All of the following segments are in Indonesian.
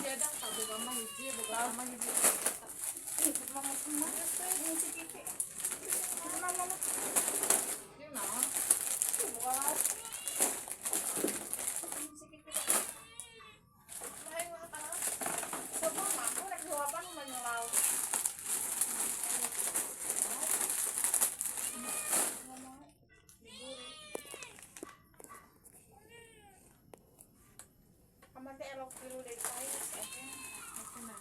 ada tak boga mah hiji, boga mah hiji. Mama semua ini si Kiki. Mama. Yun na. Wow. Si Kiki. May mga tanong. Sobrang ako naghawapan man yung law. Kamante elok dulu deh saya. Ito na.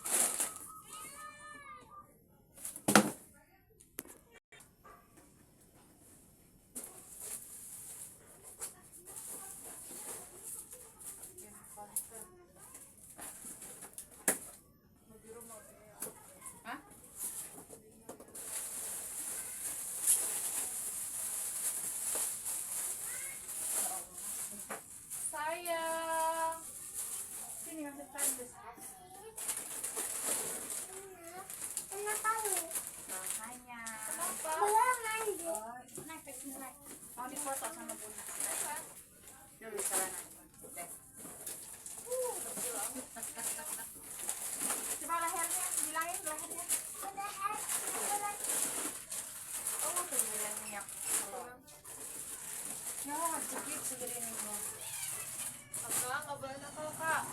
Hah? Sayang. Sini ngasih tanda. Makanya. Kenapa? Naik ke sini naik. Mau difoto sama Bunda. Dulu celana. Deh. Coba lehernya, bilangin lehernya. Oh, tuh bilang minyak telur. Ya, sedikit segini nih. Kakak, nggak boleh nakal, Kak.